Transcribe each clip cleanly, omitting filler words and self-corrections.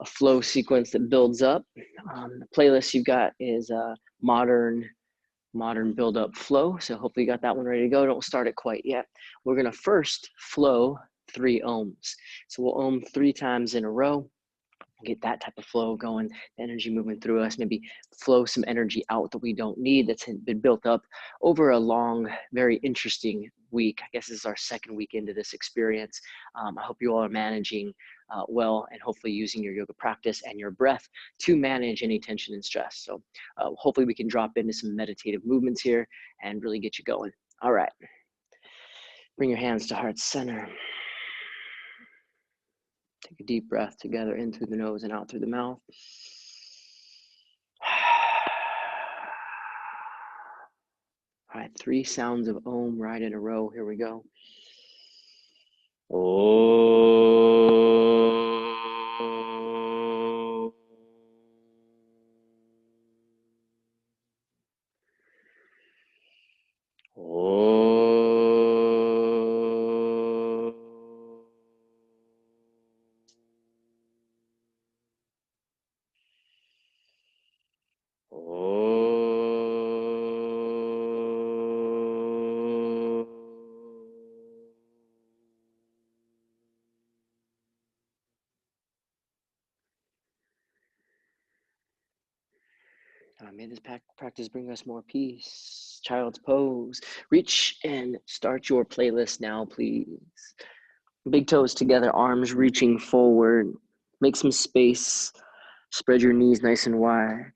a flow sequence that builds up. The playlist you've got is modern build-up flow. So hopefully you got that one ready to go. Don't start it quite yet. We're gonna first flow 3 ohms. So we'll ohm 3 times in a row. Get that type of flow going, energy moving through us, maybe flow some energy out that we don't need that's been built up over a long, very interesting week. I guess this is our second week into this experience. I hope you all are managing well and hopefully using your yoga practice and your breath to manage any tension and stress. So hopefully we can drop into some meditative movements here and really get you going. All right. Bring your hands to heart center. Take a deep breath together in through the nose and out through the mouth. All right, 3 sounds of Om right in a row. Here we go. Om. May this practice bring us more peace. Child's pose. Reach and start your playlist now, please. Big toes together, arms reaching forward. Make some space. Spread your knees nice and wide.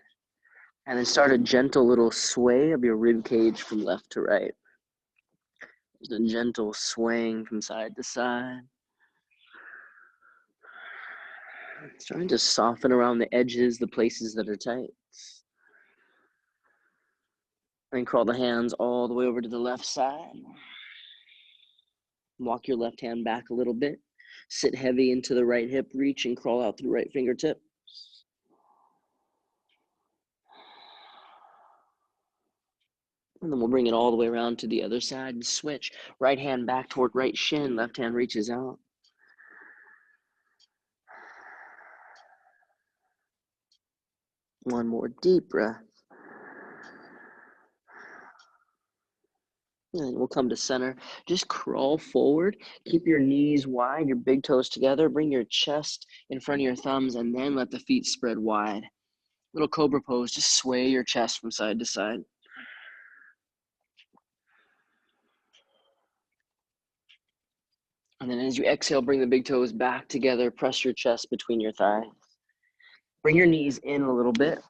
And then start a gentle little sway of your rib cage from left to right. Just a gentle swaying from side to side. Starting to soften around the edges, the places that are tight. And crawl the hands all the way over to the left side. Walk your left hand back a little bit. Sit heavy into the right hip, reach and crawl out through right fingertip. And then we'll bring it all the way around to the other side and switch. Right hand back toward right shin, left hand reaches out. One more deep breath. And then we'll come to center. Just crawl forward. Keep your knees wide, your big toes together. Bring your chest in front of your thumbs and then let the feet spread wide. Little cobra pose. Just sway your chest from side to side. And then as you exhale, bring the big toes back together. Press your chest between your thighs. Bring your knees in a little bit.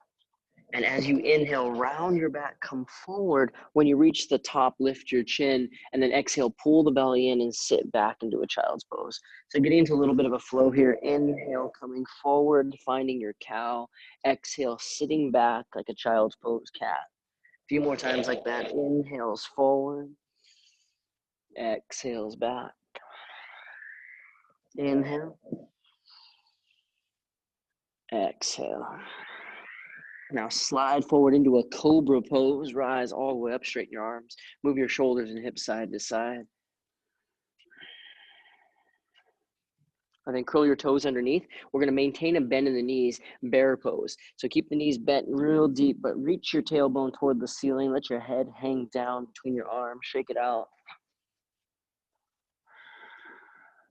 And as you inhale, round your back, come forward. When you reach the top, lift your chin, and then exhale, pull the belly in and sit back into a child's pose. So getting into a little bit of a flow here. Inhale, coming forward, finding your cow. Exhale, sitting back like a child's pose, cat. A few more times like that. Inhales forward. Exhales back. Inhale. Exhale. Now slide forward into a cobra pose. Rise all the way up, straighten your arms. Move your shoulders and hips side to side. And then curl your toes underneath. We're going to maintain a bend in the knees, bear pose. So keep the knees bent real deep, but reach your tailbone toward the ceiling. Let your head hang down between your arms. Shake it out.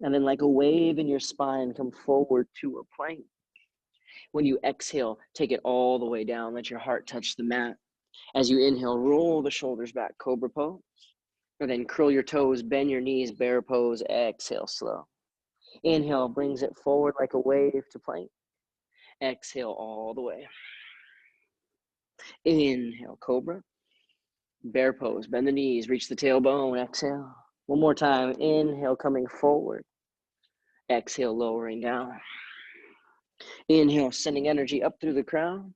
And then like a wave in your spine, come forward to a plank. When you exhale, take it all the way down. Let your heart touch the mat. As you inhale, roll the shoulders back, cobra pose. And then curl your toes, bend your knees, bear pose. Exhale, slow. Inhale brings it forward like a wave to plank. Exhale all the way. Inhale, cobra. Bear pose, bend the knees, reach the tailbone. Exhale. One more time. Inhale, coming forward. Exhale, lowering down. Inhale, sending energy up through the crown.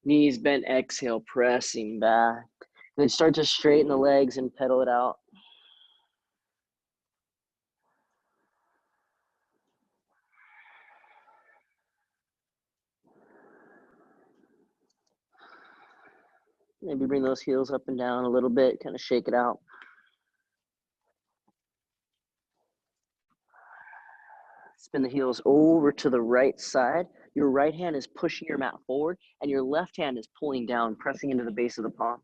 Knees bent, exhale, pressing back. Then start to straighten the legs and pedal it out. Maybe bring those heels up and down a little bit, kind of shake it out. Spin the heels over to the right side. Your right hand is pushing your mat forward, and your left hand is pulling down, pressing into the base of the palm.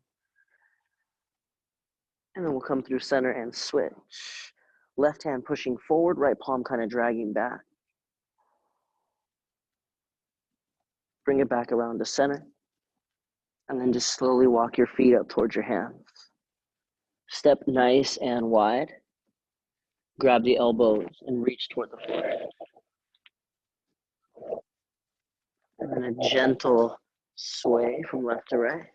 And then we'll come through center and switch. Left hand pushing forward, right palm kind of dragging back. Bring it back around to center. And then just slowly walk your feet up towards your hands. Step nice and wide. Grab the elbows and reach toward the floor. And then a gentle sway from left to right.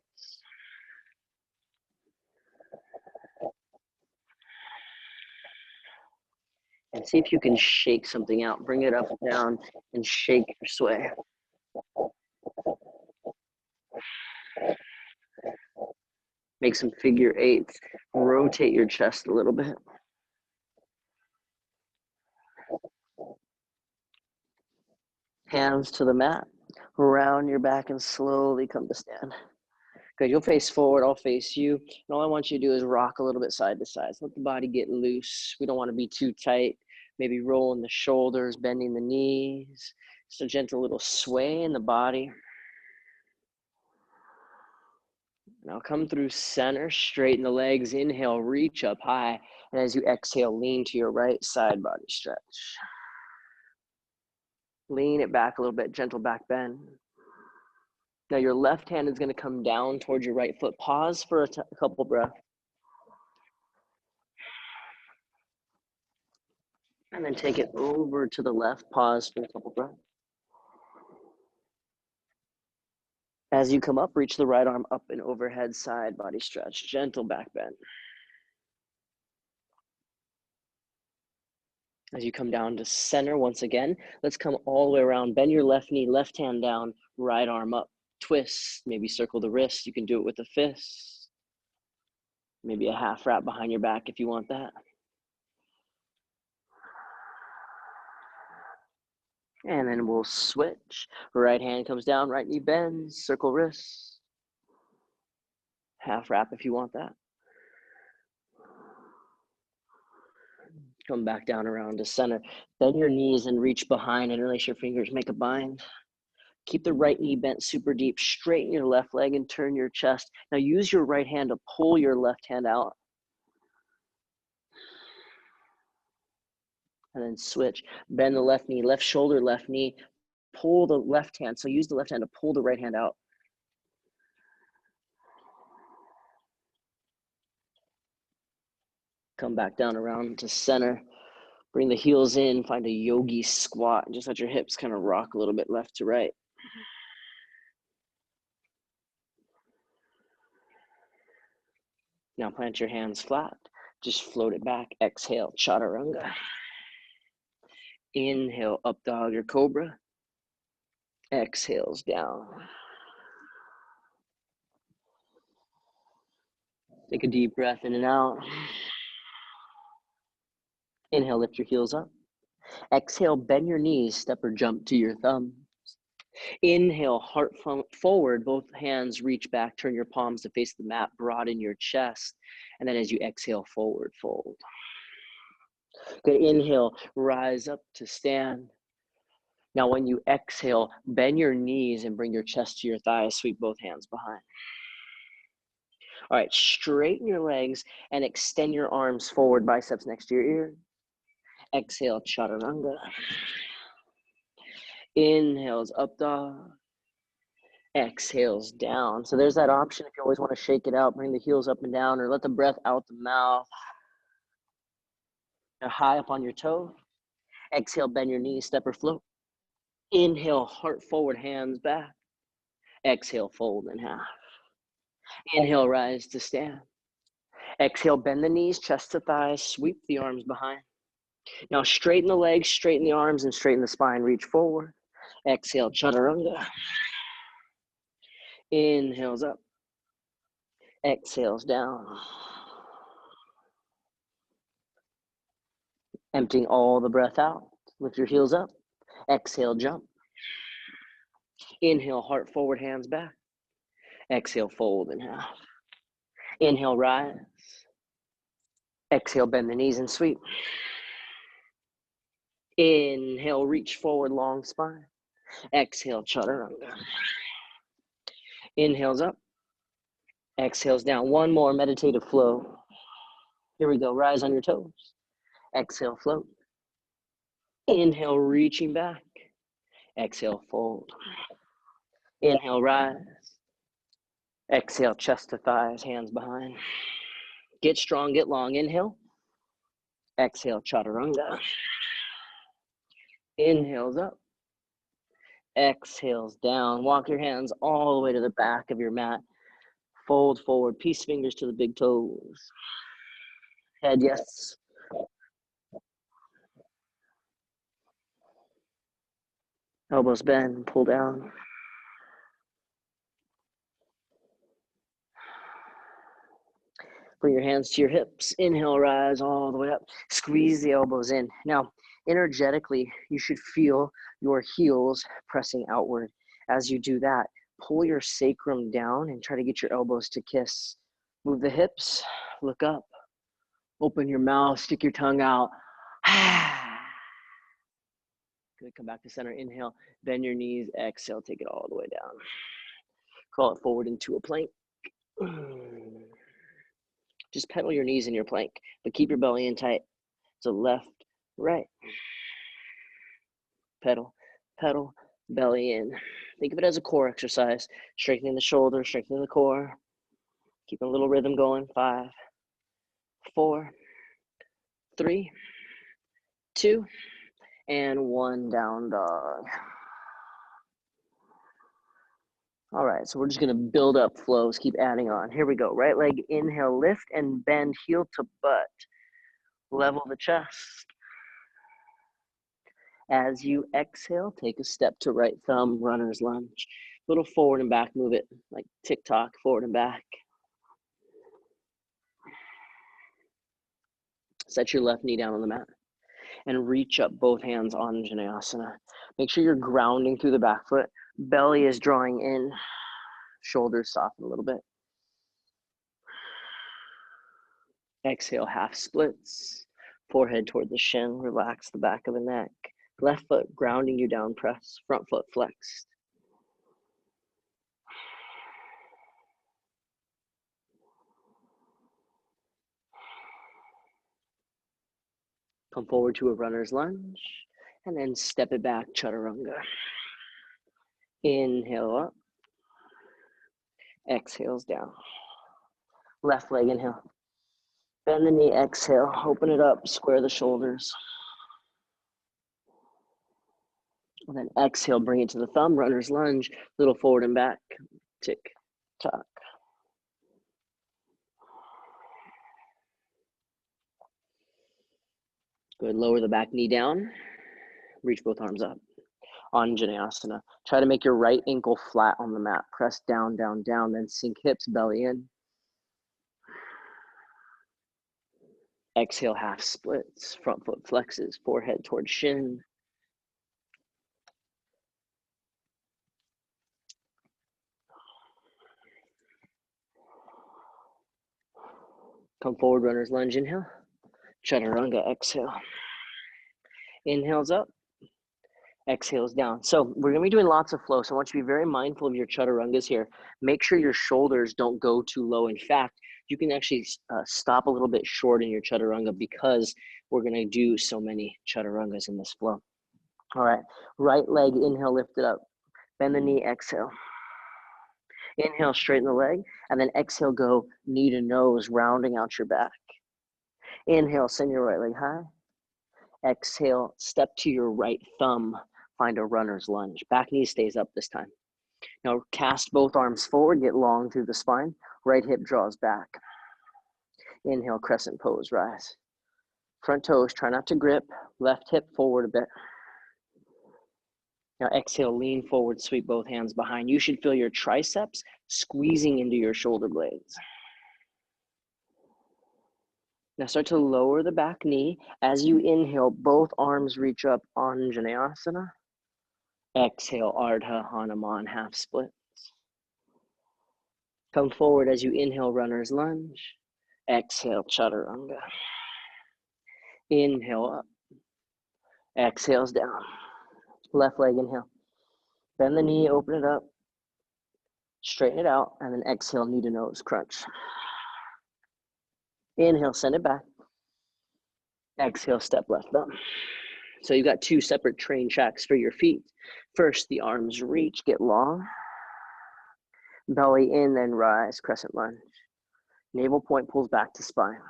And see if you can shake something out. Bring it up and down and shake your sway. Make some figure eights. Rotate your chest a little bit. Hands to the mat. Round your back and slowly come to stand. Good, you'll face forward, I'll face you. And all I want you to do is rock a little bit side to side. So let the body get loose. We don't want to be too tight. Maybe rolling the shoulders, bending the knees. Just a gentle little sway in the body. Now come through center, straighten the legs. Inhale, reach up high. And as you exhale, lean to your right side body stretch. Lean it back a little bit, gentle back bend. Now your left hand is going to come down towards your right foot. Pause for a couple breaths. And then take it over to the left. Pause for a couple breaths. As you come up, reach the right arm up and overhead, side body stretch. Gentle back bend. As you come down to center once again, let's come all the way around. Bend your left knee, left hand down, right arm up. Twist, maybe circle the wrist. You can do it with a fist. Maybe a half wrap behind your back if you want that. And then we'll switch. Right hand comes down, right knee bends, circle wrists. Half wrap if you want that. Come back down around to center. Bend your knees and reach behind, interlace your fingers, make a bind. Keep the right knee bent super deep. Straighten your left leg and turn your chest. Now use your right hand to pull your left hand out. And then switch. Bend the left knee, left shoulder, left knee. Pull the left hand. So use the left hand to pull the right hand out. Come back down around to center. Bring the heels in. Find a yogi squat. And just let your hips kind of rock a little bit left to right. Now plant your hands flat. Just float it back. Exhale, chaturanga. Inhale, up dog or cobra. Exhales down. Take a deep breath in and out. Inhale, lift your heels up. Exhale, bend your knees, step or jump to your thumbs. Inhale, heart forward, both hands reach back, turn your palms to face the mat, broaden your chest. And then as you exhale, forward fold. Good, inhale, rise up to stand. Now when you exhale, bend your knees and bring your chest to your thighs, sweep both hands behind. All right, straighten your legs and extend your arms forward, biceps next to your ear. Exhale, chaturanga. Inhales, up dog. Exhales, down. So there's that option if you always want to shake it out, bring the heels up and down, or let the breath out the mouth. Now high up on your toe. Exhale, bend your knees, step or float. Inhale, heart forward, hands back. Exhale, fold in half. Inhale, rise to stand. Exhale, bend the knees, chest to thighs, sweep the arms behind. Now straighten the legs, straighten the arms, and straighten the spine. Reach forward. Exhale, chaturanga. Inhales up. Exhales down. Emptying all the breath out. Lift your heels up. Exhale, jump. Inhale, heart forward, hands back. Exhale, fold in half. Inhale, rise. Exhale, bend the knees and sweep. Inhale, reach forward, long spine. Exhale, chaturanga. Inhales up. Exhales down. One more meditative flow. Here we go. Rise on your toes. Exhale, float. Inhale, reaching back. Exhale, fold. Inhale, rise. Exhale, chest to thighs, hands behind. Get strong, get long. Inhale. Exhale, chaturanga. Inhales up. Exhales down. Walk your hands all the way to the back of your mat. Fold forward. Peace fingers to the big toes. Head, yes. Elbows bend, pull down. Bring your hands to your hips. Inhale, rise all the way up. Squeeze the elbows in. Now, energetically, you should feel your heels pressing outward. As you do that, pull your sacrum down and try to get your elbows to kiss. Move the hips, look up. Open your mouth, stick your tongue out. Good, come back to center. Inhale, bend your knees. Exhale, take it all the way down. Crawl it forward into a plank. Just pedal your knees in your plank, but keep your belly in tight. So left, right. Pedal, pedal, belly in. Think of it as a core exercise. Strengthening the shoulders, strengthening the core. Keeping a little rhythm going. 5, 4, 3, 2, and 1. Down dog. All right, so we're just gonna build up flows, keep adding on. Here we go. Right leg, inhale, lift and bend, heel to butt. Level the chest. As you exhale, take a step to right thumb, runner's lunge. Little forward and back, move it like tick-tock, forward and back. Set your left knee down on the mat and reach up both hands on Vinyasa. Make sure you're grounding through the back foot. Belly is drawing in, shoulders soften a little bit. Exhale, half splits. Forehead toward the shin, relax the back of the neck. Left foot grounding you down, press. Front foot flexed. Come forward to a runner's lunge and then step it back, chaturanga. Inhale up. Exhales down. Left leg, inhale. Bend the knee, exhale. Open it up, square the shoulders. And then exhale, bring it to the thumb, runner's lunge, little forward and back. Tick, tock. Good, lower the back knee down. Reach both arms up. Anjaneyasana. Try to make your right ankle flat on the mat. Press down, down, down, then sink hips, belly in. Exhale, half splits. Front foot flexes, forehead towards shin. Come forward, runner's lunge, inhale. Chaturanga, exhale. Inhales up. Exhales down. So we're going to be doing lots of flow. So I want you to be very mindful of your chaturangas here. Make sure your shoulders don't go too low. In fact, you can actually stop a little bit short in your chaturanga because we're going to do so many chaturangas in this flow. All right, right leg, inhale, lift it up. Bend the knee, exhale. Inhale, straighten the leg, and then exhale, go knee to nose, rounding out your back. Inhale, send your right leg high. Exhale, step to your right thumb, find a runner's lunge. Back knee stays up this time. Now cast both arms forward, get long through the spine. Right hip draws back. Inhale, crescent pose, rise. Front toes, try not to grip. Left hip forward a bit. Now exhale, lean forward, sweep both hands behind. You should feel your triceps squeezing into your shoulder blades. Now start to lower the back knee. As you inhale, both arms reach up, Anjaneyasana. Exhale, Ardha Hanuman, half splits. Come forward as you inhale, runner's lunge. Exhale, chaturanga. Inhale up. Exhales down. Left leg, inhale. Bend the knee, open it up, straighten it out, and then exhale, knee to nose, crunch. Inhale, send it back. Exhale, step left up. So you've got two separate train tracks for your feet. First, the arms reach, get long. Belly in, then rise, crescent lunge. Navel point pulls back to spine.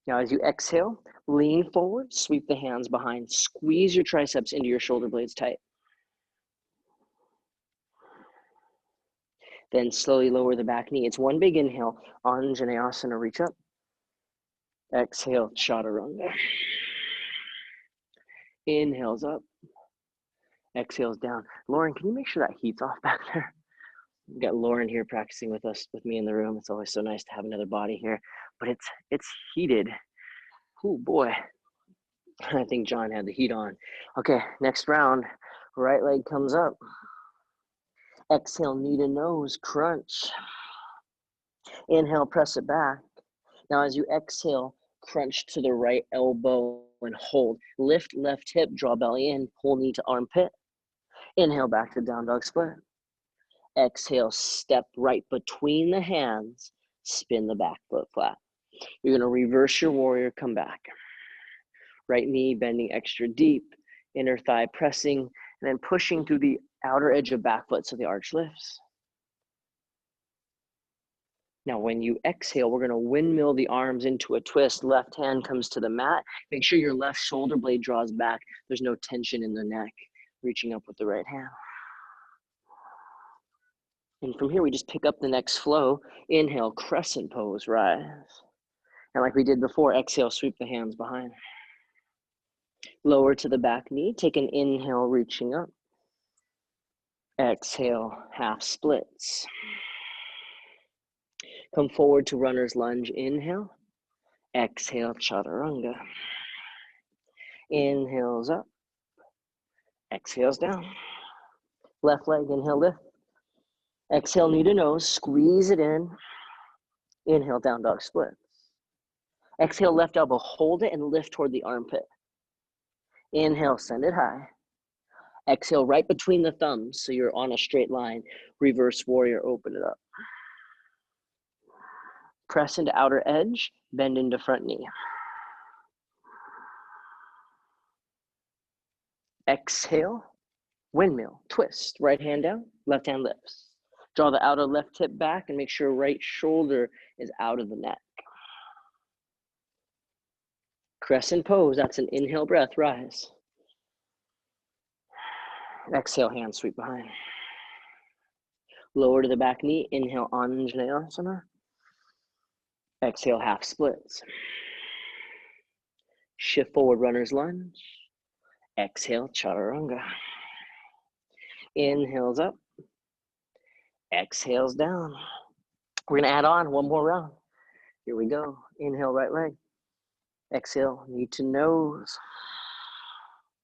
Now as you exhale, lean forward, sweep the hands behind, squeeze your triceps into your shoulder blades tight. Then slowly lower the back knee. It's one big inhale, Anjaneyasana, reach up. Exhale, Chaturanga. Inhales up. Exhales down. Lauren, can you make sure that heat's off back there? We've got Lauren here practicing with me in the room. It's always so nice to have another body here, but it's heated. Oh boy. I think John had the heat on. Okay, next round. Right leg comes up. Exhale, knee to nose, crunch. Inhale, press it back. Now as you exhale, crunch to the right elbow and hold. Lift left hip, draw belly in, pull knee to armpit. Inhale, back to down dog split. Exhale, step right between the hands, spin the back foot flat. You're gonna reverse your warrior, come back. Right knee bending extra deep, inner thigh pressing, and then pushing through the outer edge of back foot so the arch lifts. Now, when you exhale, we're gonna windmill the arms into a twist. Left hand comes to the mat. Make sure your left shoulder blade draws back. There's no tension in the neck. Reaching up with the right hand. And from here, we just pick up the next flow. Inhale, crescent pose, rise. And like we did before, exhale, sweep the hands behind. Lower to the back knee, take an inhale, reaching up. Exhale, half splits. Come forward to runner's lunge, inhale. Exhale, chaturanga. Inhales up. Exhales down. Left leg, inhale, lift. Exhale, knee to nose, squeeze it in. Inhale, down dog splits. Exhale, left elbow, hold it and lift toward the armpit. Inhale, send it high. Exhale, right between the thumbs, so you're on a straight line. Reverse warrior, open it up. Press into outer edge, bend into front knee. Exhale, windmill, twist, right hand down, left hand lifts. Draw the outer left hip back and make sure right shoulder is out of the neck. Crescent pose, that's an inhale breath, rise. Exhale, hand sweep behind. Lower to the back knee, inhale, Anjaneyasana. Exhale, half splits. Shift forward, runner's lunge. Exhale, chaturanga. Inhales up. Exhales down. We're gonna add on one more round. Here we go. Inhale, right leg. Exhale, knee to nose.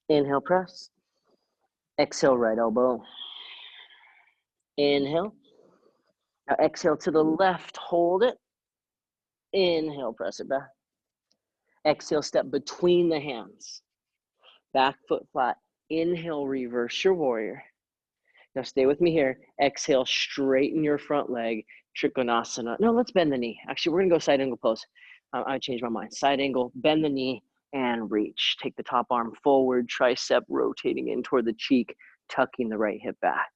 Inhale, press. Exhale, right elbow. Inhale. Now exhale to the left, hold it. Inhale, press it back. Exhale, step between the hands. Back foot flat. Inhale, reverse your warrior. Now stay with me here. Exhale, straighten your front leg. Trikonasana. No, let's bend the knee. Actually, we're gonna go side angle pose. I changed my mind. Side angle, bend the knee, and reach. Take the top arm forward, tricep rotating in toward the cheek, tucking the right hip back.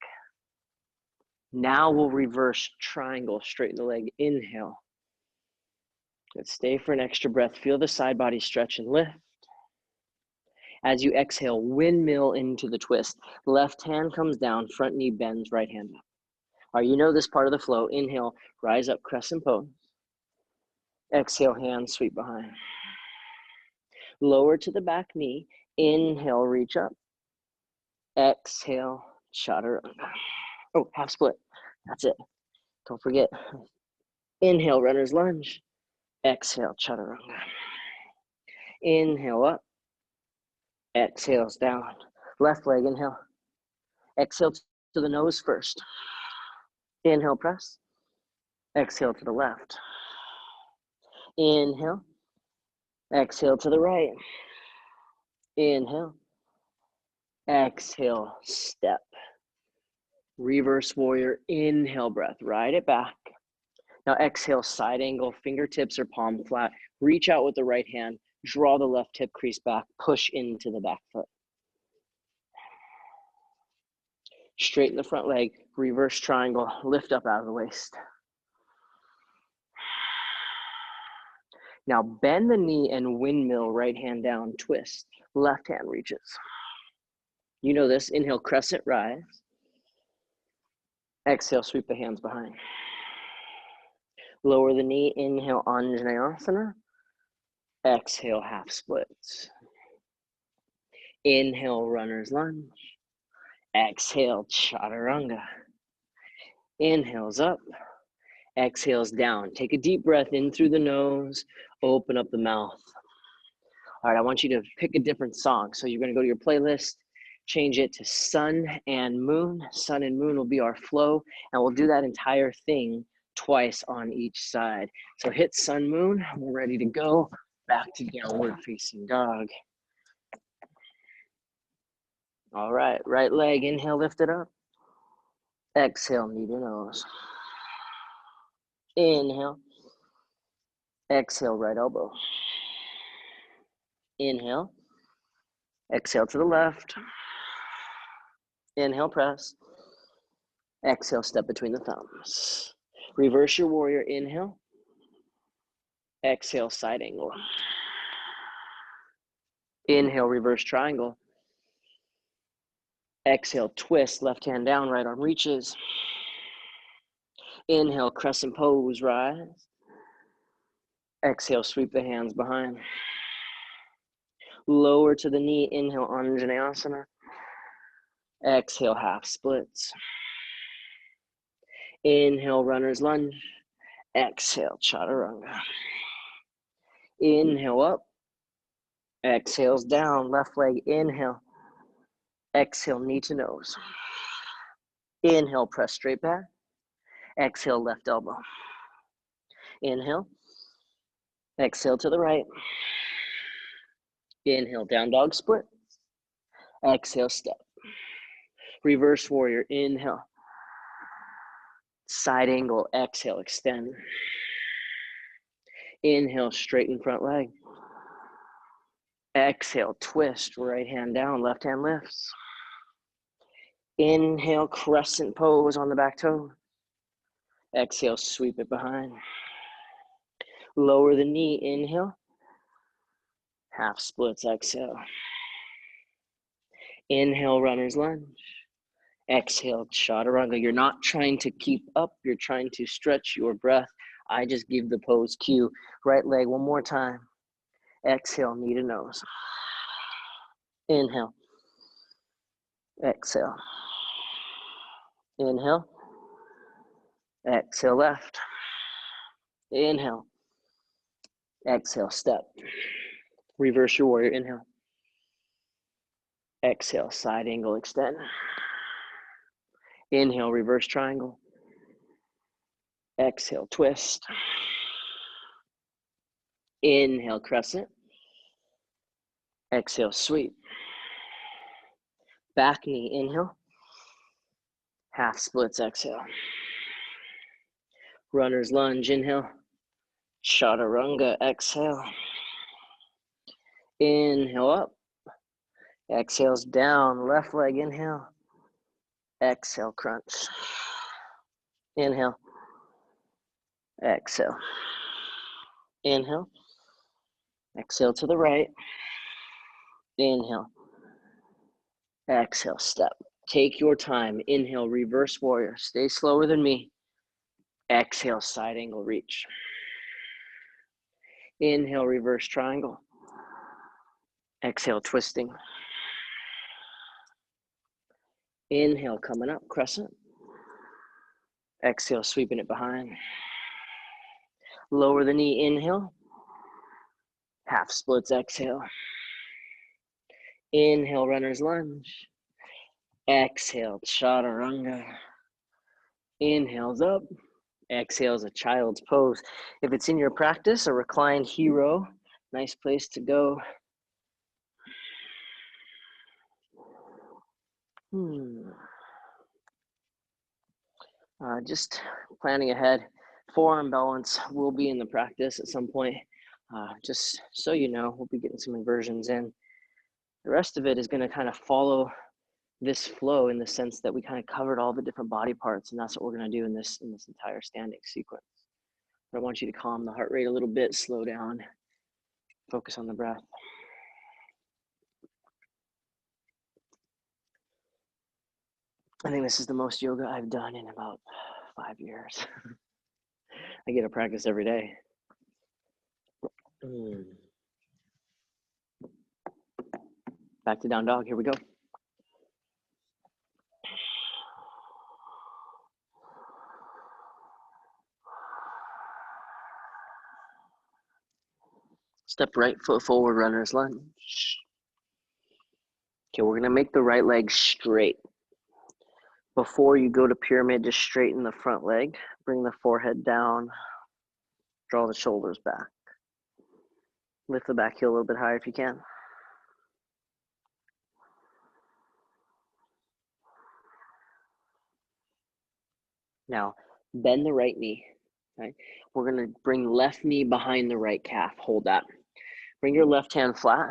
Now we'll reverse triangle, straighten the leg, inhale. Let's stay for an extra breath. Feel the side body stretch and lift. As you exhale, windmill into the twist. Left hand comes down, front knee bends, right hand up. All right, you know this part of the flow. Inhale, rise up, crescent pose. Exhale, hand sweep behind. Lower to the back knee. Inhale, reach up. Exhale, chaturanga. Oh, half split. That's it. Don't forget. Inhale, runner's lunge. Exhale, chaturanga. Inhale up. Exhales down. Left leg, inhale. Exhale to the nose first. Inhale, press. Exhale to the left. Inhale. Exhale to the right. Inhale. Exhale, step. Reverse warrior, inhale breath, ride it back. Now exhale, side angle, fingertips or palm flat. Reach out with the right hand, draw the left hip crease back, push into the back foot. Straighten the front leg, reverse triangle, lift up out of the waist. Now bend the knee and windmill, right hand down, twist. Left hand reaches. You know this, inhale, crescent rise. Exhale, sweep the hands behind. Lower the knee, inhale, Anjaneyasana. Exhale, half splits. Inhale, runner's lunge. Exhale, chaturanga. Inhales up, exhales down. Take a deep breath in through the nose, open up the mouth. All right, I want you to pick a different song. So you're gonna go to your playlist, change it to Sun and Moon. Sun and Moon will be our flow, and we'll do that entire thing twice on each side. So hit Sun, Moon, we're ready to go. Back to downward facing dog. All right, right leg, inhale, lift it up. Exhale, knee to nose. Inhale. Exhale, right elbow. Inhale. Exhale to the left. Inhale, press. Exhale, step between the thumbs. Reverse your warrior, inhale. Exhale, side angle. Inhale, reverse triangle. Exhale, twist, left hand down, right arm reaches. Inhale, crescent pose, rise. Exhale, sweep the hands behind. Lower to the knee, inhale, Anjaneyasana. Exhale, half splits. Inhale, runner's lunge. Exhale, chaturanga. Inhale up. Exhales down, left leg, inhale. Exhale, knee to nose. Inhale, press straight back. Exhale, left elbow. Inhale. Exhale to the right. Inhale, down dog split. Exhale, step. Reverse warrior, inhale. Side angle, exhale, extend. Inhale, straighten front leg. Exhale, twist, right hand down, left hand lifts. Inhale, crescent pose on the back toe. Exhale, sweep it behind. Lower the knee, inhale. Half splits, exhale. Inhale, runner's lunge. Exhale, chaturanga. You're not trying to keep up, you're trying to stretch your breath. I just give the pose cue. Right leg, one more time. Exhale, knee to nose. Inhale. Exhale. Inhale. Exhale, left. Inhale. Exhale, step. Reverse your warrior, inhale. Exhale, side angle, extend. Inhale, reverse triangle. Exhale, twist. Inhale, crescent. Exhale, sweep. Back knee, inhale. Half splits, exhale. Runner's lunge, inhale. Chaturanga, exhale. Inhale up. Exhales down, left leg, inhale. Exhale, crunch. Inhale. Exhale. Inhale. Exhale to the right. Inhale. Exhale, step. Take your time. Inhale, reverse warrior. Stay slower than me. Exhale, side angle reach. Inhale, reverse triangle. Exhale, twisting. Inhale, coming up, crescent. Exhale, sweeping it behind. Lower the knee, inhale. Half splits, exhale. Inhale, runner's lunge. Exhale, chaturanga. Inhales up. Exhales, a child's pose. If it's in your practice, a reclined hero, nice place to go. Just planning ahead. Forearm balance will be in the practice at some point. Just so you know, we'll be getting some inversions in. The rest of it is going to kind of follow this flow in the sense that we kind of covered all the different body parts, and that's what we're going to do in this entire standing sequence. But I want you to calm the heart rate a little bit, slow down, focus on the breath. I think this is the most yoga I've done in about 5 years. I get to practice every day. Back to down dog, here we go. Step right foot forward, runner's lunge. Okay, we're gonna make the right leg straight. Before you go to pyramid, just straighten the front leg, bring the forehead down, draw the shoulders back. Lift the back heel a little bit higher if you can. Now, bend the right knee. Okay? We're gonna bring left knee behind the right calf. Hold that. Bring your left hand flat.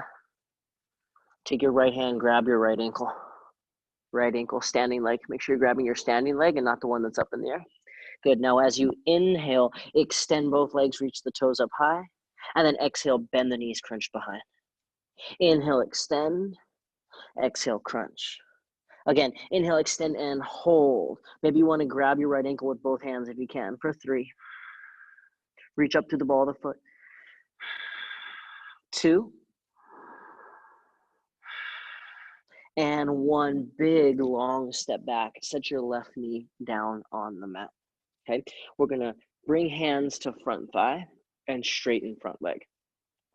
Take your right hand, grab your right ankle. Right ankle, standing leg. Make sure you're grabbing your standing leg and not the one that's up in the air. Good. Now, as you inhale, extend both legs, reach the toes up high. And then exhale, bend the knees, crunch behind. Inhale, extend. Exhale, crunch. Again, inhale, extend, and hold. Maybe you want to grab your right ankle with both hands if you can for 3. Reach up to the ball of the foot. 2. And 1. Big, long step back. Set your left knee down on the mat. Okay, we're going to bring hands to front thigh and straighten front leg.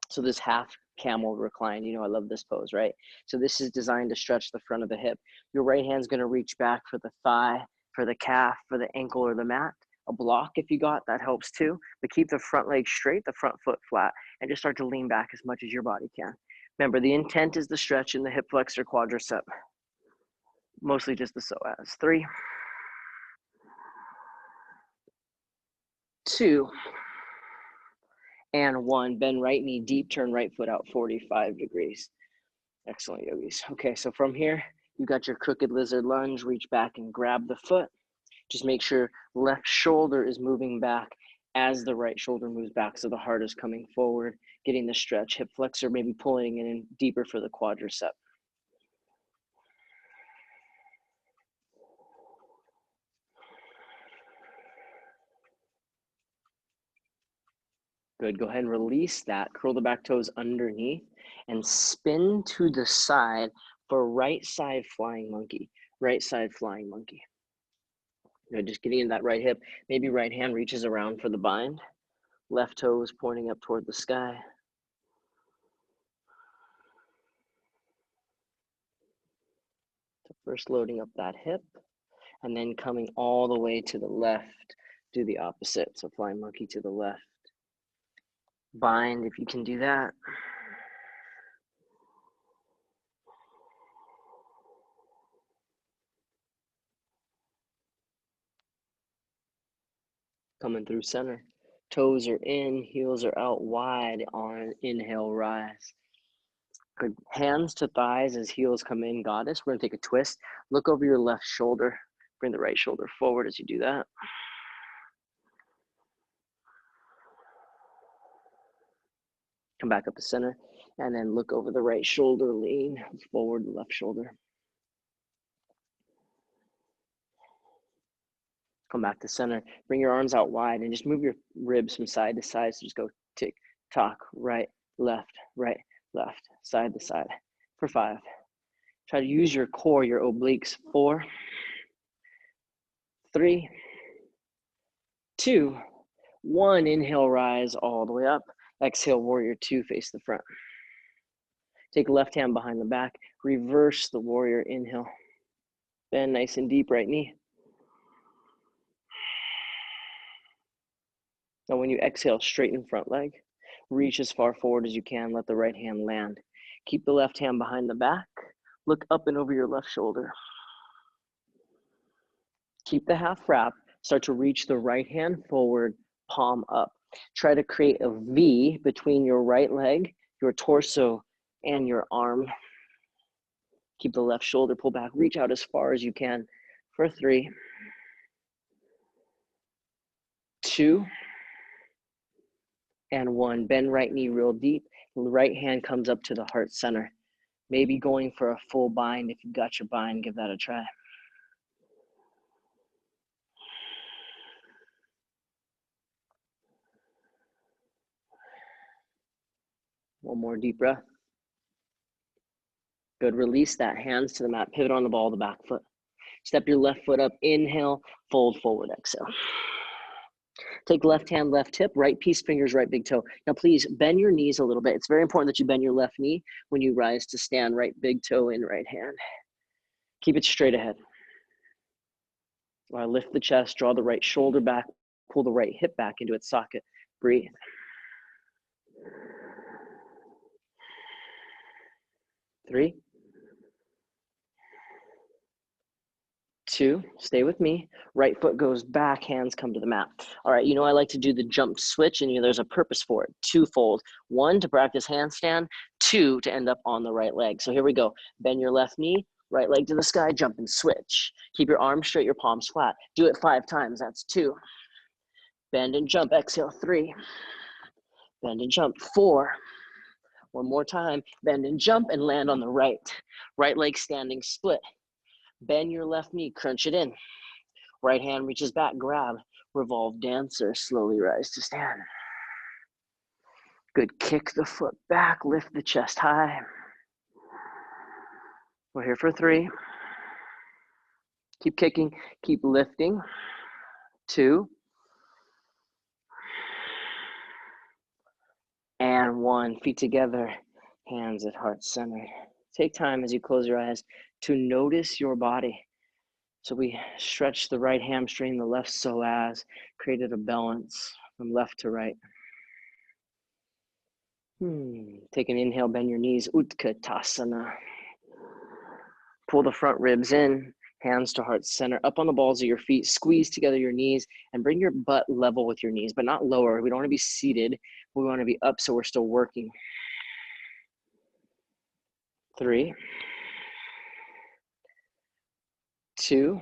So this half camel recline, you know, I love this pose, right? So this is designed to stretch the front of the hip. Your right hand's going to reach back for the thigh, for the calf, for the ankle or the mat. A block if you got, that helps too. But keep the front leg straight, the front foot flat, and just start to lean back as much as your body can. Remember, the intent is the stretch in the hip flexor quadricep. Mostly just the psoas. 3, 2, and 1. Bend right knee deep, turn right foot out 45 degrees. Excellent, yogis. Okay, so from here, you got your crooked lizard lunge. Reach back and grab the foot. Just make sure left shoulder is moving back as the right shoulder moves back, so the heart is coming forward, getting the stretch. Hip flexor maybe pulling it in deeper for the quadricep. Good, go ahead and release that. Curl the back toes underneath and spin to the side for right side flying monkey. Right side flying monkey. Good, just getting in that right hip. Maybe right hand reaches around for the bind. Left toe is pointing up toward the sky. So first loading up that hip and then coming all the way to the left. Do the opposite. So flying monkey to the left. Bind if you can do that. Coming through center. Toes are in, heels are out wide on inhale, rise. Good. Hands to thighs as heels come in, goddess. We're gonna take a twist. Look over your left shoulder. Bring the right shoulder forward as you do that. Come back up to center and then look over the right shoulder, lean forward the left shoulder. Come back to center. Bring your arms out wide and just move your ribs from side to side. So just go tick, tock, right, left, side to side for 5. Try to use your core, your obliques. 4, 3, 2, 1. Inhale, rise all the way up. Exhale, warrior 2, face the front. Take left hand behind the back. Reverse the warrior inhale. Bend nice and deep, right knee. Now when you exhale, straighten front leg. Reach as far forward as you can. Let the right hand land. Keep the left hand behind the back. Look up and over your left shoulder. Keep the half wrap. Start to reach the right hand forward, palm up. Try to create a V between your right leg, your torso, and your arm. Keep the left shoulder pulled back. Reach out as far as you can for 3, 2, and 1. Bend right knee real deep. The right hand comes up to the heart center. Maybe going for a full bind. If you've got your bind, give that a try. One more deep breath. Good. Release that. Hands to the mat. Pivot on the ball, the back foot. Step your left foot up. Inhale. Fold forward. Exhale. Take left hand, left hip, right peace fingers, right big toe. Now please bend your knees a little bit. It's very important that you bend your left knee when you rise to stand. Right big toe in, right hand. Keep it straight ahead. Lift the chest, draw the right shoulder back, pull the right hip back into its socket. Breathe. 3, 2, stay with me. Right foot goes back, hands come to the mat. All right, I like to do the jump switch, and there's a purpose for it. Twofold. 1, to practice handstand. 2, to end up on the right leg. So here we go. Bend your left knee, right leg to the sky, jump and switch. Keep your arms straight, your palms flat. Do it 5 times, that's 2. Bend and jump, exhale, 3. Bend and jump, 4. One more time, bend and jump and land on the right. Right leg standing split. Bend your left knee, crunch it in. Right hand reaches back, grab. Revolve dancer, slowly rise to stand. Good, kick the foot back, lift the chest high. We're here for 3. Keep kicking, keep lifting. 2. And 1, feet together, hands at heart center. Take time as you close your eyes to notice your body. So we stretched the right hamstring, the left psoas, created a balance from left to right. Take an inhale, bend your knees, Utkatasana. Pull the front ribs in, hands to heart center, up on the balls of your feet, squeeze together your knees, and bring your butt level with your knees, but not lower. We don't want to be seated. We want to be up so we're still working. 3, 2.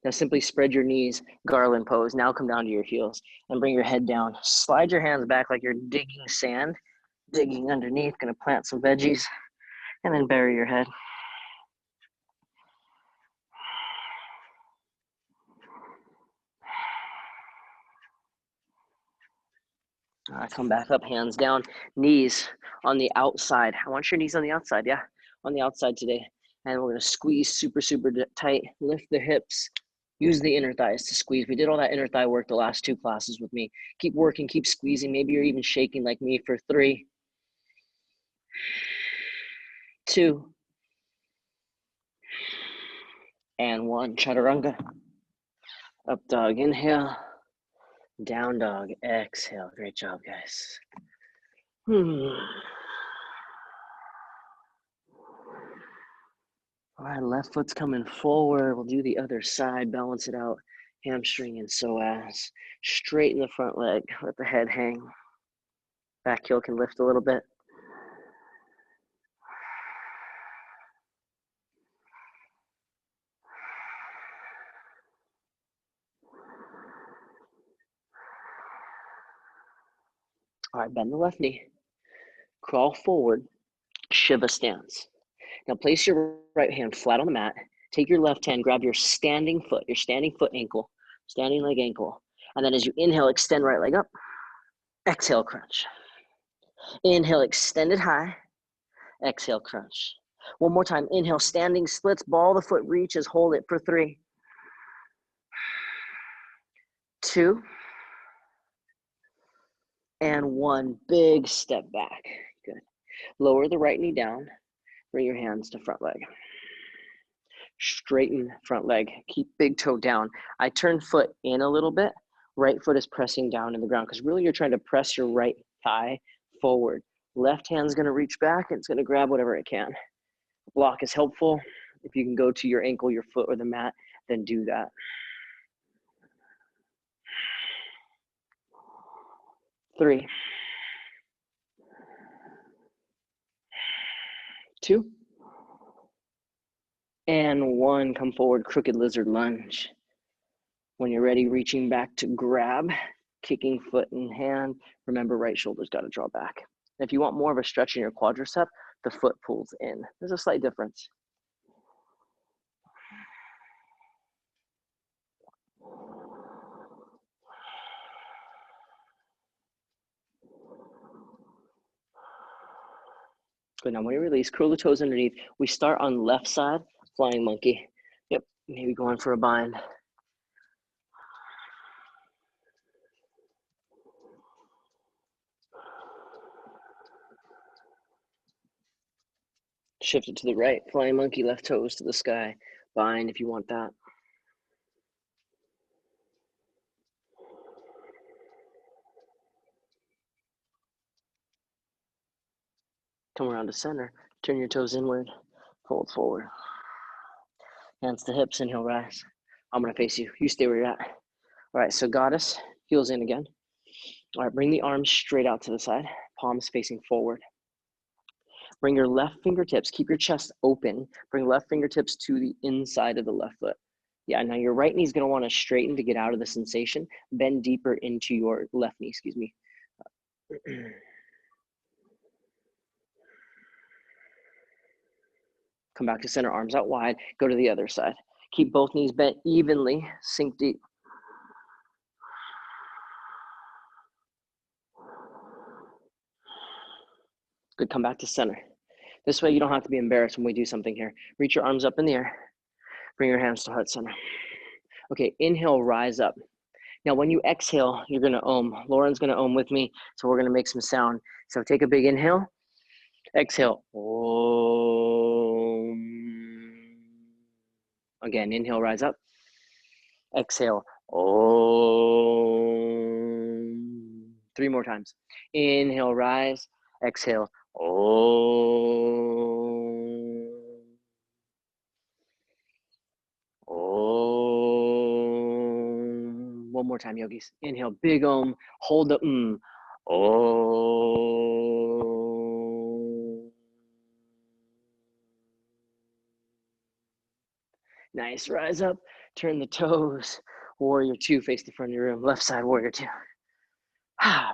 Now simply spread your knees, garland pose. Now come down to your heels and bring your head down. Slide your hands back like you're digging sand, digging underneath, gonna plant some veggies, and then bury your head. All right, come back up, hands down, knees on the outside. I want your knees on the outside, yeah, on the outside today. And we're gonna squeeze super, super tight, lift the hips, use the inner thighs to squeeze. We did all that inner thigh work the last 2 classes with me. Keep working, keep squeezing. Maybe you're even shaking like me for 3, 2, and 1. Chaturanga. Up dog, inhale. Down dog, exhale. Great job, guys. All right, left foot's coming forward. We'll do the other side, balance it out. Hamstring and psoas. Straighten the front leg, let the head hang. Back heel can lift a little bit. All right, bend the left knee. Crawl forward, Shiva stance. Now place your right hand flat on the mat. Take your left hand, grab your standing foot ankle, standing leg ankle. And then as you inhale, extend right leg up. Exhale, crunch. Inhale, extend it high. Exhale, crunch. One more time. Inhale, standing splits, ball the foot reaches, hold it for 3, 2, and 1. Big step back. Good. Lower the right knee down. Bring your hands to front leg. Straighten front leg. Keep big toe down. I turn foot in a little bit. Right foot is pressing down in the ground because really you're trying to press your right thigh forward. Left hand's going to reach back and it's going to grab whatever it can. Block is helpful. If you can go to your ankle, your foot, or the mat, then do that. 3, 2, and 1. Come forward, crooked lizard lunge. When you're ready, reaching back to grab, kicking foot in hand. Remember, right shoulder's got to draw back. And if you want more of a stretch in your quadricep, the foot pulls in. There's a slight difference. Good. Now when you release, curl the toes underneath. We start on left side, flying monkey. Yep, maybe going for a bind. Shift it to the right, flying monkey, left toes to the sky. Bind if you want that. Come around to center, turn your toes inward, fold forward. Hands to hips, inhale, rise. I'm gonna face you, you stay where you're at. All right, so goddess, heels in again. All right, bring the arms straight out to the side, palms facing forward. Bring your left fingertips, keep your chest open. Bring left fingertips to the inside of the left foot. Yeah, now your right knee is gonna wanna straighten to get out of the sensation. Bend deeper into your left knee, excuse me. Come back to center, arms out wide, go to the other side. Keep both knees bent evenly, sink deep. Good, come back to center. This way you don't have to be embarrassed when we do something here. Reach your arms up in the air. Bring your hands to heart center. Okay, inhale, rise up. Now when you exhale, you're gonna om. Lauren's gonna om with me, so we're gonna make some sound. So take a big inhale, exhale, om. Again, inhale, rise up. Exhale, om. 3 more times. Inhale, rise. Exhale, om. Om. One more time, yogis. Inhale, big om. Hold the om. Nice, rise up, turn the toes. Warrior 2, face the front of your room. Left side, warrior 2.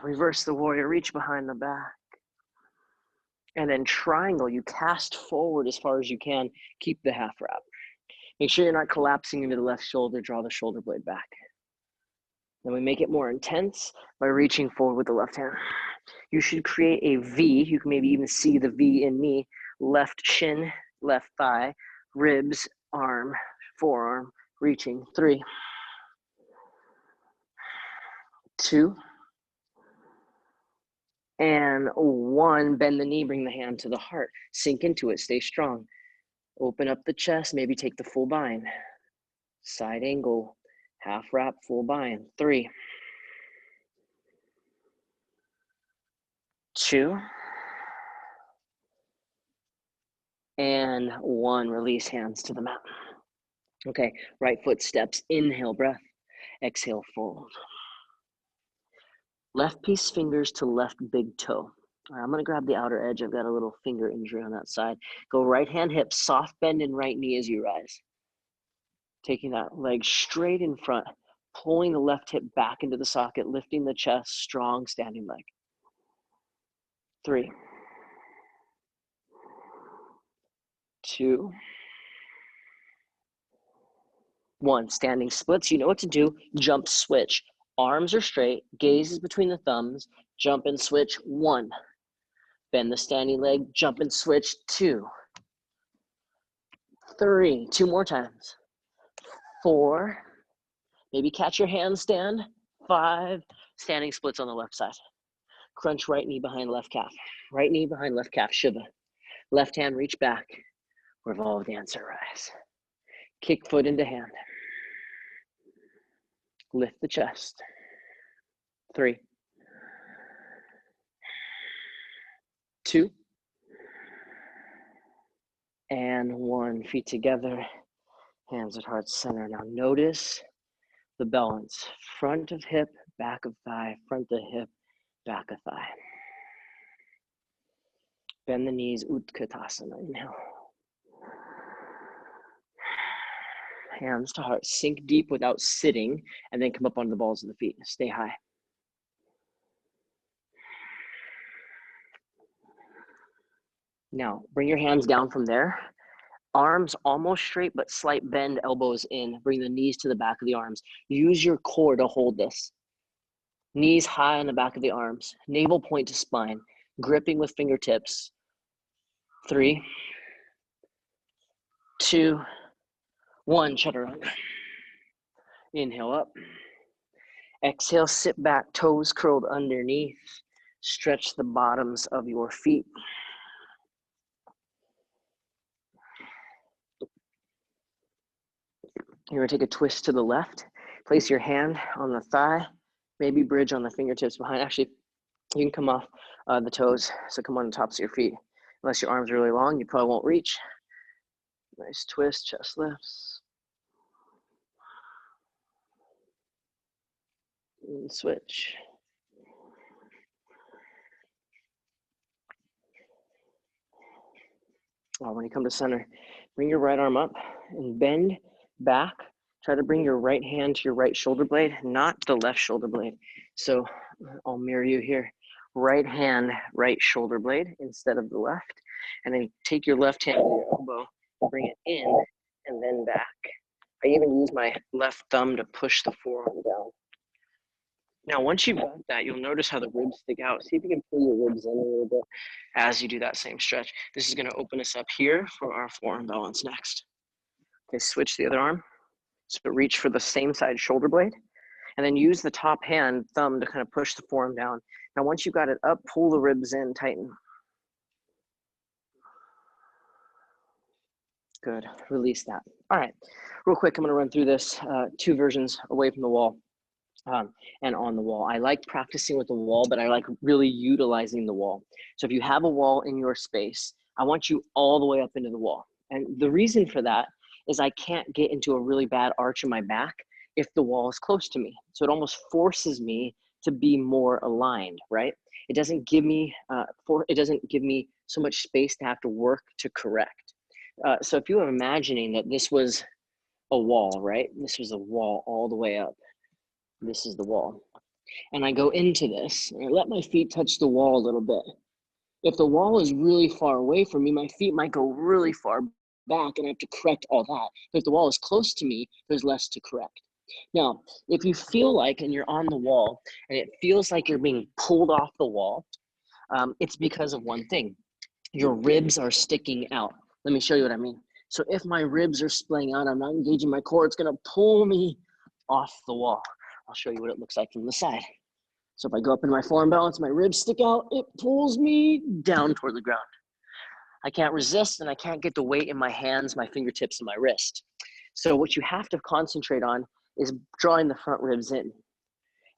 Reverse the warrior, reach behind the back. And then triangle, you cast forward as far as you can. Keep the half wrap. Make sure you're not collapsing into the left shoulder, draw the shoulder blade back. Then we make it more intense by reaching forward with the left hand. You should create a V. You can maybe even see the V in me. Left shin, left thigh, ribs, arm, forearm, reaching. 3, 2, and 1. Bend the knee, bring the hand to the heart. Sink into it, stay strong. Open up the chest, maybe take the full bind. Side angle, half wrap, full bind. 3, 2, and 1. Release, hands to the mat. Okay, right foot steps, inhale, breath. Exhale, fold. Left piece fingers to left big toe. All right, I'm gonna grab the outer edge. I've got a little finger injury on that side. Go right hand hip, soft bend in right knee as you rise. Taking that leg straight in front, pulling the left hip back into the socket, lifting the chest, strong standing leg. 3, 2, 1. Standing splits, you know what to do. Jump, switch. Arms are straight, gaze is between the thumbs. Jump and switch, 1. Bend the standing leg, jump and switch, 2, 3, 2 more times. 4, maybe catch your handstand. 5, standing splits on the left side. Crunch right knee behind left calf. Right knee behind left calf, Shiva. Left hand reach back, revolve dancer rise. Kick foot into hand. Lift the chest. 3, 2, And one. Feet together, hands at heart center. Now notice the balance. Front of hip, back of thigh, front of hip, back of thigh. Bend the knees, Utkatasana. Inhale. Hands to heart. Sink deep without sitting, and then come up onto the balls of the feet. Stay high. Now, bring your hands down from there. Arms almost straight, but slight bend, elbows in. Bring the knees to the back of the arms. Use your core to hold this. Knees high on the back of the arms. Navel point to spine. Gripping with fingertips. 3, 2, 1. Chaturanga. Inhale up. Exhale, sit back, toes curled underneath. Stretch the bottoms of your feet. You're gonna take a twist to the left. Place your hand on the thigh, maybe bridge on the fingertips behind. Actually, you can come off the toes, so come on the tops of your feet. Unless your arms are really long, you probably won't reach. Nice twist, chest lifts. And switch. When you come to center, bring your right arm up and bend back. Try to bring your right hand to your right shoulder blade, not the left shoulder blade. So I'll mirror you here. Right hand, right shoulder blade instead of the left. And then take your left hand to your elbow, bring it in, and then back. I even use my left thumb to push the forearm down. Now, once you've got that, you'll notice how the ribs stick out. See if you can pull your ribs in a little bit as you do that same stretch. This is going to open us up here for our forearm balance next. Okay, switch the other arm. So reach for the same side shoulder blade, and then use the top hand, thumb, to kind of push the forearm down. Now, once you've got it up, pull the ribs in, tighten. Good, release that. All right, real quick, I'm going to run through this 2 versions away from the wall. And on the wall. I like practicing with the wall, but I like really utilizing the wall. So if you have a wall in your space, I want you all the way up into the wall. And the reason for that is I can't get into a really bad arch in my back if the wall is close to me. So it almost forces me to be more aligned, right? It doesn't give me so much space to have to work to correct. So if you were imagining that this was a wall, right? This was a wall all the way up. This is the wall. And I go into this, and I let my feet touch the wall a little bit. If the wall is really far away from me, my feet might go really far back, and I have to correct all that. But if the wall is close to me, there's less to correct. Now, if you feel like, and you're on the wall, and it feels like you're being pulled off the wall, it's because of one thing. Your ribs are sticking out. Let me show you what I mean. So if my ribs are splaying out, I'm not engaging my core, it's gonna pull me off the wall. I'll show you what it looks like from the side. So if I go up in my forearm balance, my ribs stick out, it pulls me down toward the ground. I can't resist, and I can't get the weight in my hands, my fingertips, and my wrist. So what you have to concentrate on is drawing the front ribs in.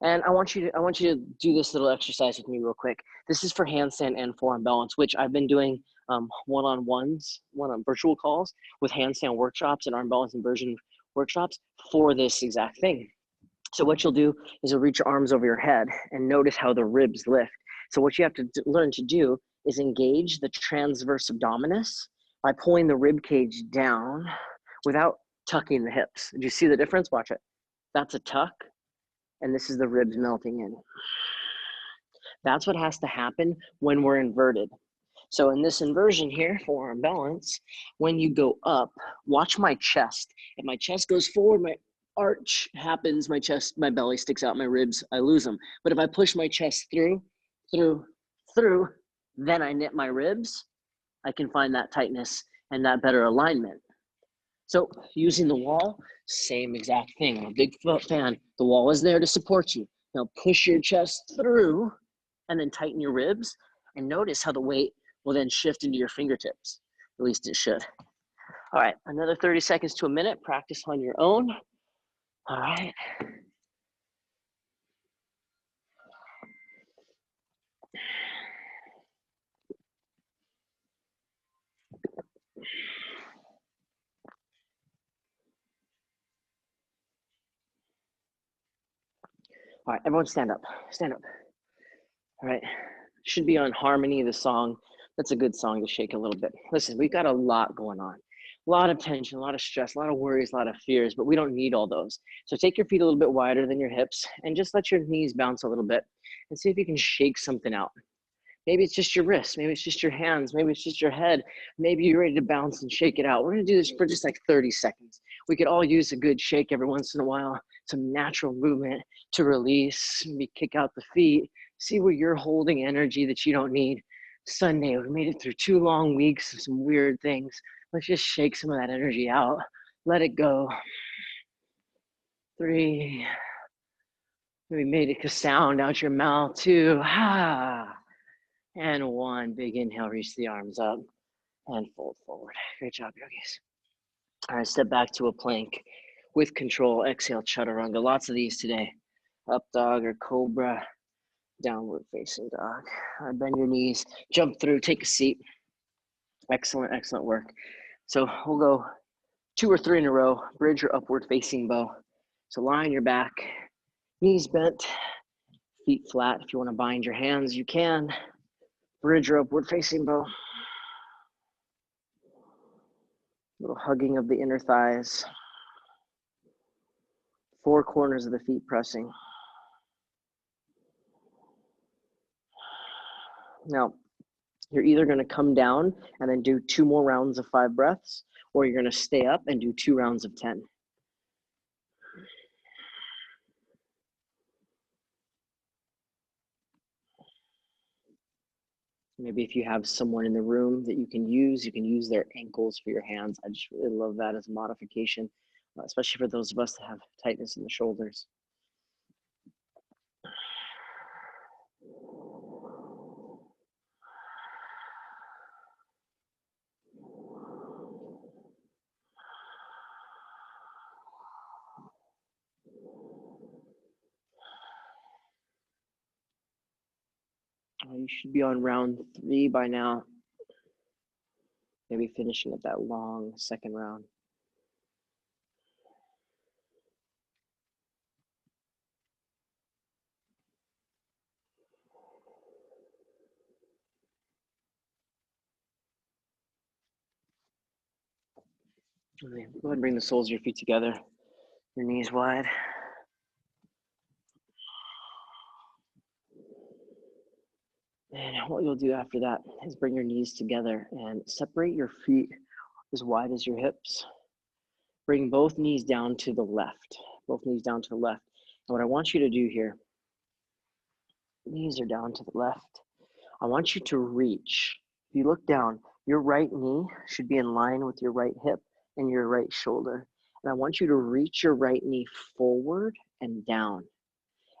And I want you to do this little exercise with me real quick. This is for handstand and forearm balance, which I've been doing one-on-ones, virtual calls with handstand workshops and arm balance inversion workshops for this exact thing. So what you'll do is you'll reach your arms over your head and notice how the ribs lift. So what you have to learn to do is engage the transverse abdominis by pulling the rib cage down without tucking the hips. Do you see the difference? Watch it. That's a tuck, and this is the ribs melting in. That's what has to happen when we're inverted. So in this inversion here, forearm balance, when you go up, watch my chest. If my chest goes forward, my arch happens, my belly sticks out, my ribs, I lose them. But if I push my chest through, then I knit my ribs, I can find that tightness and that better alignment. So using the wall, same exact thing. I'm a big fan. The wall is there to support you. Now push your chest through and then tighten your ribs, and notice how the weight will then shift into your fingertips. At least it should. All right, another 30 seconds to a minute. Practice on your own. All right. All right, everyone stand up, stand up. All right, should be on Harmony, the song. That's a good song to shake a little bit. Listen, we've got a lot going on. A lot of tension, a lot of stress, a lot of worries, a lot of fears, but we don't need all those. So take your feet a little bit wider than your hips and just let your knees bounce a little bit and see if you can shake something out. Maybe it's just your wrists, maybe it's just your hands, maybe it's just your head. Maybe you're ready to bounce and shake it out. We're gonna do this for just like 30 seconds. We could all use a good shake every once in a while, some natural movement to release, maybe kick out the feet, see where you're holding energy that you don't need. Sunday, we made it through 2 long weeks of some weird things. Let's just shake some of that energy out. Let it go. 3, maybe made a sound out your mouth. 2, and 1. Big inhale, reach the arms up and fold forward. Great job, yogis. All right, step back to a plank with control. Exhale, chaturanga. Lots of these today. Up dog or cobra, downward facing dog. All right, bend your knees, jump through, take a seat. Excellent, excellent work. So we'll go 2 or 3 in a row, bridge or upward facing bow. So lie on your back, knees bent, feet flat. If you want to bind your hands, you can. Bridge or upward facing bow. Little hugging of the inner thighs. 4 corners of the feet pressing. Now, you're either going to come down and then do 2 more rounds of 5 breaths, or you're going to stay up and do 2 rounds of 10. Maybe if you have someone in the room that you can use their ankles for your hands. I just really love that as a modification, especially for those of us that have tightness in the shoulders. You should be on round 3 by now. Maybe finishing at that long second round. Go ahead and bring the soles of your feet together, your knees wide. And what you'll do after that is bring your knees together and separate your feet as wide as your hips. Bring both knees down to the left. Both knees down to the left. And what I want you to do here, knees are down to the left. I want you to reach. If you look down, your right knee should be in line with your right hip and your right shoulder. And I want you to reach your right knee forward and down.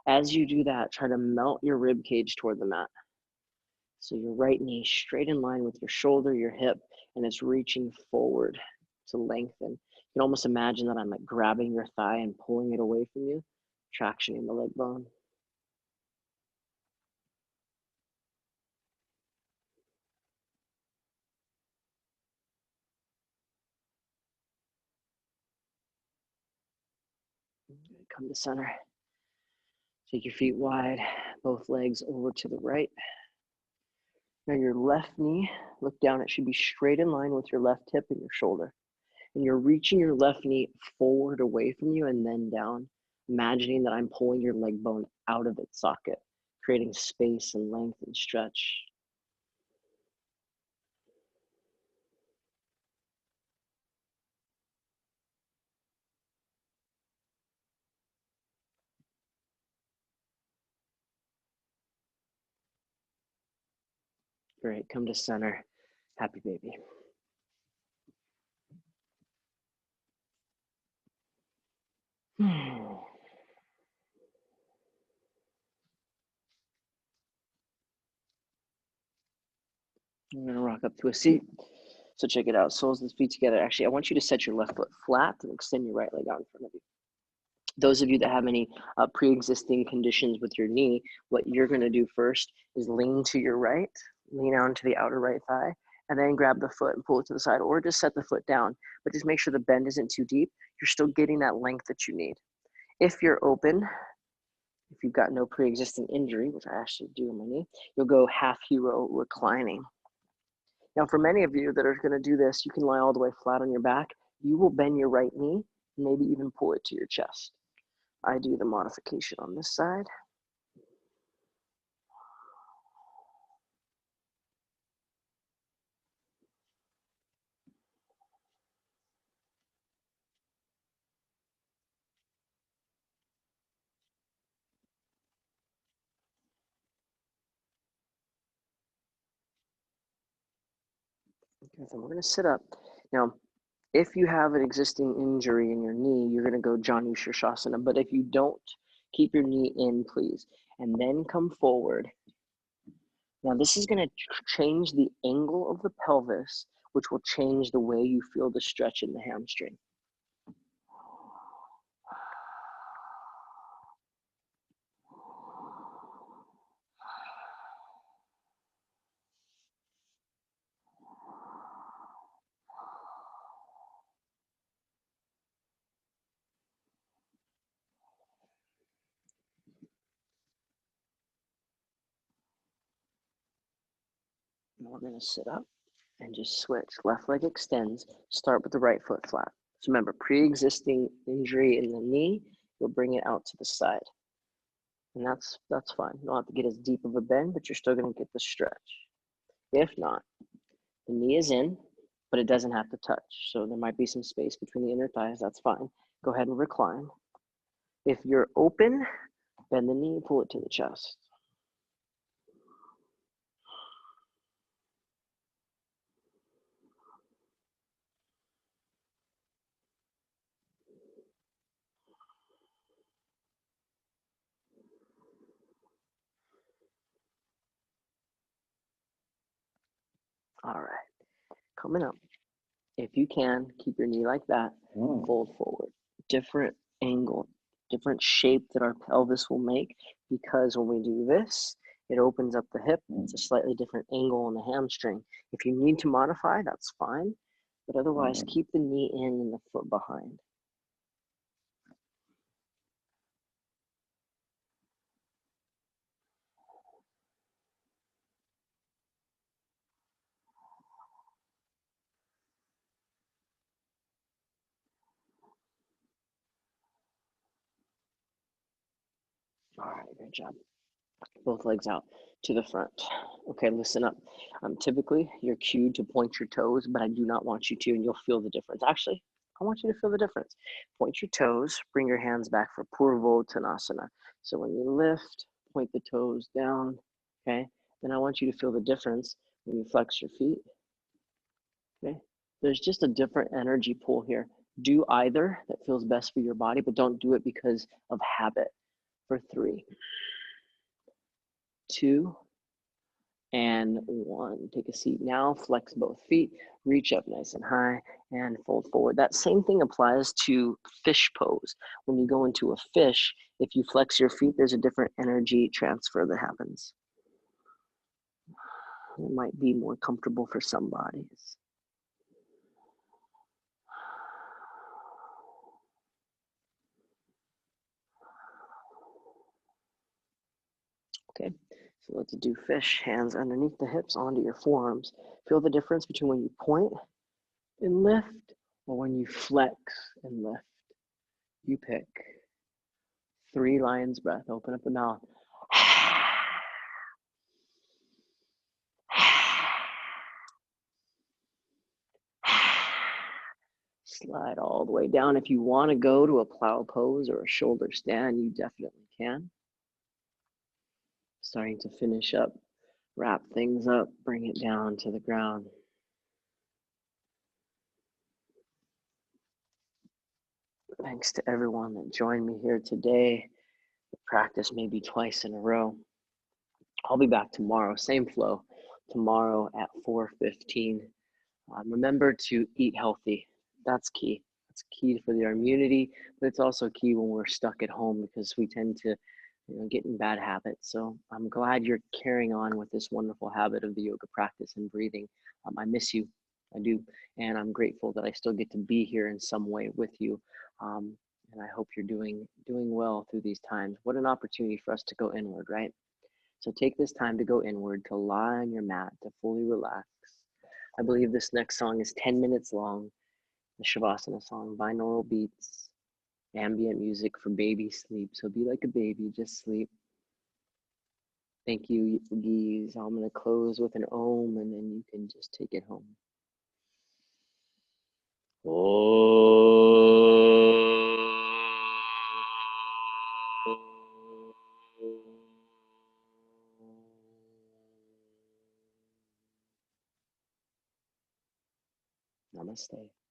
As you do that, try to melt your rib cage toward the mat. So your right knee straight in line with your shoulder, your hip, and it's reaching forward to lengthen. You can almost imagine that I'm like grabbing your thigh and pulling it away from you, traction in the leg bone. Come to center. Take your feet wide, both legs over to the right. Now your left knee, look down, it should be straight in line with your left hip and your shoulder. And you're reaching your left knee forward away from you and then down, imagining that I'm pulling your leg bone out of its socket, creating space and length and stretch. Great, come to center, happy baby. I'm gonna rock up to a seat. So check it out, soles of the feet together. Actually, I want you to set your left foot flat and extend your right leg out in front of you. Those of you that have any pre-existing conditions with your knee, what you're gonna do first is lean to your right, lean onto the outer right thigh, and then grab the foot and pull it to the side, or just set the foot down, but just make sure the bend isn't too deep. You're still getting that length that you need. If you're open, If you've got no pre-existing injury, which I actually do in my knee, you'll go half hero reclining. Now, for many of you that are going to do this, you can lie all the way flat on your back. You will bend your right knee, maybe even pull it to your chest. I do the modification on this side. Okay, so we're going to sit up. Now, if you have an existing injury in your knee, you're going to go Janu Shirshasana. But if you don't, keep your knee in, please, and then come forward. Now, this is going to change the angle of the pelvis, which will change the way you feel the stretch in the hamstring. Now we're going to sit up and just switch. Left leg extends. Start with the right foot flat. So remember, pre-existing injury in the knee, you'll bring it out to the side. And that's fine. You don't have to get as deep of a bend, but you're still going to get the stretch. If not, the knee is in, but it doesn't have to touch. So there might be some space between the inner thighs. That's fine. Go ahead and recline. If you're open, bend the knee, pull it to the chest. All right, coming up. If you can, keep your knee like that, fold forward. Different angle, different shape that our pelvis will make, because when we do this, it opens up the hip. It's a slightly different angle on the hamstring. If you need to modify, that's fine, but otherwise keep the knee in and the foot behind. All right, good job. Both legs out to the front. Okay, listen up. Typically, you're cued to point your toes, but I do not want you to, and you'll feel the difference. Actually, I want you to feel the difference. Point your toes, bring your hands back for Purvottanasana. So when you lift, point the toes down, okay? Then I want you to feel the difference when you flex your feet, okay? There's just a different energy pull here. Do either that feels best for your body, but don't do it because of habit. For 3, 2, and 1. Take a seat now, flex both feet, reach up nice and high, and fold forward. That same thing applies to fish pose. When you go into a fish, if you flex your feet, there's a different energy transfer that happens. It might be more comfortable for some bodies. Okay, so let's do fish. Hands underneath the hips onto your forearms. Feel the difference between when you point and lift or when you flex and lift. You pick. 3 lion's breath. Open up the mouth. Slide all the way down. If you want to go to a plow pose or a shoulder stand, you definitely can. Starting to finish up, wrap things up, bring it down to the ground. Thanks to everyone that joined me here today. The practice maybe twice in a row. I'll be back tomorrow, same flow, tomorrow at 4:15. Remember to eat healthy. That's key. It's key for your immunity, but it's also key when we're stuck at home because we tend to get in bad habits. So I'm glad you're carrying on with this wonderful habit of the yoga practice and breathing. I miss you. I do. And I'm grateful that I still get to be here in some way with you. and I hope you're doing well through these times. What an opportunity for us to go inward, right? So take this time to go inward, to lie on your mat, to fully relax. I believe this next song is 10 minutes long, the Shavasana song, binaural beats, ambient music for baby sleep. So be like a baby, just sleep. Thank you, Geese. I'm going to close with an Om, and then you can just take it home. Namaste.